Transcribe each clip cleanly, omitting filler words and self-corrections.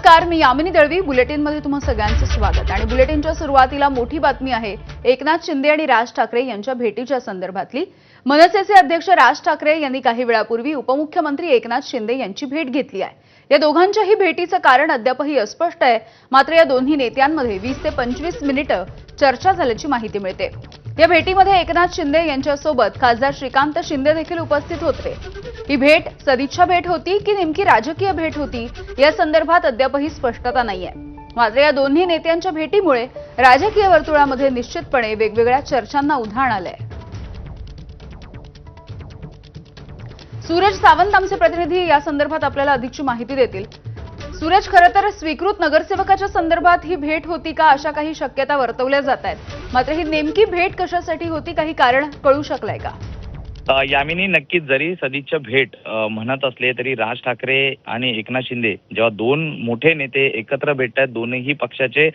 नमस्कार, मी यामिनी दळवी. बुलेटिनमध्ये तुम्हा सगळ्यांचं स्वागत. आणि बुलेटिनच्या सुरुवातीला मोठी बातमी आहे एकनाथ शिंदे आणि राज ठाकरे यांच्या भेटीच्या संदर्भातली. मनसेचे अध्यक्ष राज ठाकरे यांनी काही वेळापूर्वी उपमुख्यमंत्री एकनाथ शिंदे यांची भेट घेतली आहे. या दोघांच्याही भेटीचं कारण अद्यापही अस्पष्ट आहे. मात्र या दोन्ही नेत्यांमध्ये 20 ते 25 मिनिटं चर्चा झाल्याची माहिती मिळते. या भेटीमध्ये एकनाथ शिंदे यांच्यासोबत खासदार श्रीकांत शिंदे देखील उपस्थित होते. ही भेट सदिच्छा भेट होती की नेमकी राजकीय भेट होती या संदर्भात अद्यापही स्पष्टता नाहीये. मात्र या दोन्ही नेत्यांच्या भेटीमुळे राजकीय वर्तुळामध्ये निश्चितपणे वेगवेगळ्या चर्चांना उधाण आलंय. सूरज सावंत आमचे प्रतिनिधी या संदर्भात आपल्याला अधिकची माहिती देतील. सूरज, खरं तर स्वीकृत नगरसेवकाच्या संदर्भात ही भेट होती का अशा काही शक्यता वर्तवल्या जात आहेत. मात्र ही नेमकी भेट कशासाठी होती, काही कारण कळू शकलंय का? यामिनी, नक्कीच जरी सदिच्छा भेट म्हणत असले तरी राज ठाकरे आणि एकनाथ शिंदे जेव्हा दोन मोठे नेते एकत्र भेटतात, दोन्ही पक्षाचे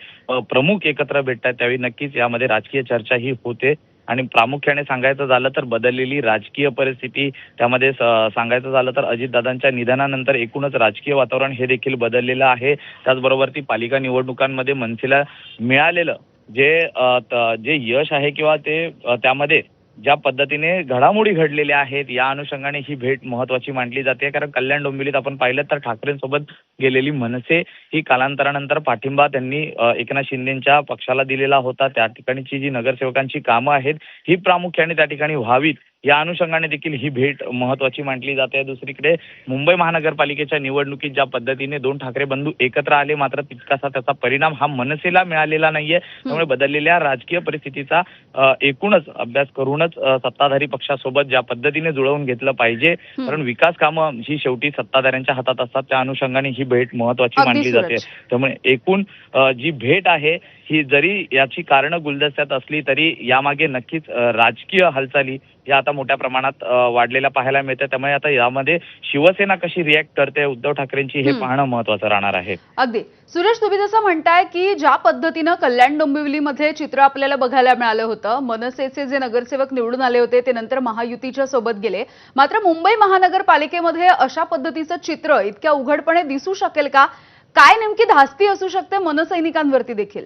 प्रमुख एकत्र भेटतात, त्यावेळी नक्कीच यामध्ये राजकीय चर्चा ही होते. आणि प्रामुख्याने सांगायचं झालं तर बदललेली राजकीय परिस्थिती, त्यामध्ये सांगायचं झालं तर अजितदादांच्या निधनानंतर एकूणच राजकीय वातावरण हे देखील बदललेलं आहे. त्याचबरोबर ती पालिका निवडणुकांमध्ये मनसेला मिळालेलं जे यश आहे किंवा ते त्यामध्ये ज्या पद्धतीने घडामोडी घडलेल्या आहेत, या अनुषंगाने ही भेट महत्वाची मानली जाते. कारण कल्याण डोंबिवलीत आपण पाहिलं तर ठाकरेंसोबत गेलेली मनसे ही कालांतरानंतर पाठिंबा त्यांनी एकनाथ शिंदेच्या पक्षाला दिलेला होता. त्या ठिकाणची जी नगरसेवकांची कामं आहेत ही प्रामुख्याने त्या ठिकाणी व्हावीत या अनुषंगाने देखील ही भेट महत्वाची मानली जाते. दुसरीकडे मुंबई महानगरपालिकेच्या निवडणुकीत ज्या पद्धतीने दोन ठाकरे बंधू एकत्र आले, मात्र तितकासा त्याचा परिणाम हा मनसेला मिळालेला नाहीये. त्यामुळे बदललेल्या राजकीय परिस्थितीचा एकूणच अभ्यास करूनच सत्ताधारी पक्षासोबत ज्या पद्धतीने जुळवून घेतलं पाहिजे, कारण विकास कामं ही शेवटी सत्ताधाऱ्यांच्या हातात असतात, त्या अनुषंगाने ही भेट महत्वाची मानली जाते. त्यामुळे एकूण जी भेट आहे ही जरी याची कारणं गुलदस्त्यात असली तरी यामागे नक्कीच राजकीय हालचाली या आता मोठ्या प्रमाणात वाढलेल्या पाहायला मिळते. त्यामुळे आता यामध्ये शिवसेना कशी रिॲक्ट करते उद्धव ठाकरेंची हे पाहणं महत्वाचं राहणार आहे. अगदी सुरेश, तुम्ही जसं म्हणताय की ज्या पद्धतीनं कल्याण डोंबिवलीमध्ये चित्र आपल्याला बघायला मिळालं होतं, मनसेचे जे नगरसेवक निवडून आले होते ते नंतर महायुतीच्या सोबत गेले, मात्र मुंबई महानगरपालिकेमध्ये अशा पद्धतीचं चित्र इतक्या उघडपणे दिसू शकेल का? काय नेमकी धास्ती असू शकते मनसैनिकांवरती देखील?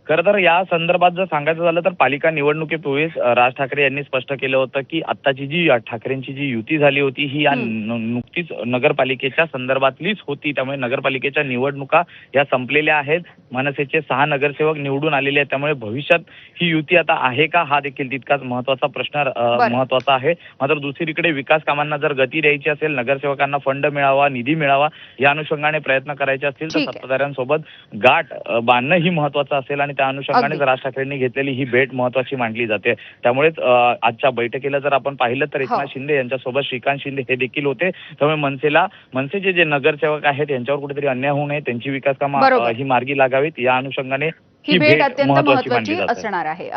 खरं तर या संदर्भात जर सांगायचं झालं तर पालिका निवडणुकीपूर्वीच राज ठाकरे यांनी स्पष्ट केलं होतं की आत्ताची जी ठाकरेंची जी युती झाली होती ही या नुकतीच नगरपालिकेच्या संदर्भातलीच होती. त्यामुळे नगरपालिकेच्या निवडणुका या संपलेल्या आहेत. मनसेचे 6 नगरसेवक निवडून आलेले आहेत. त्यामुळे भविष्यात ही युती आता आहे का हा देखील तितकाच महत्वाचा प्रश्न महत्वाचा आहे. मात्र दुसरीकडे विकास कामांना जर गती द्यायची असेल, नगरसेवकांना फंड मिळावा, निधी मिळावा या अनुषंगाने प्रयत्न करायचे असतील तर सत्ताधाऱ्यांसोबत गाठ बांधणं ही महत्वाचं असेल. आणि त्या अनुषंगाने राज ठाकरेंनी घेतलेली ही भेट महत्वाची मानली जाते. त्यामुळेच आजच्या बैठकीला जर आपण पाहिलं तर एकनाथ शिंदे यांच्यासोबत श्रीकांत शिंदे हे देखील होते. त्यामुळे मनसेचे जे नगरसेवक आहेत यांच्यावर कुठेतरी अन्याय होऊ नये, त्यांची विकास कामं ही मार्गी लागावीत या अनुषंगाने ही भेट अत्यंत महत्वाची असणार आहे.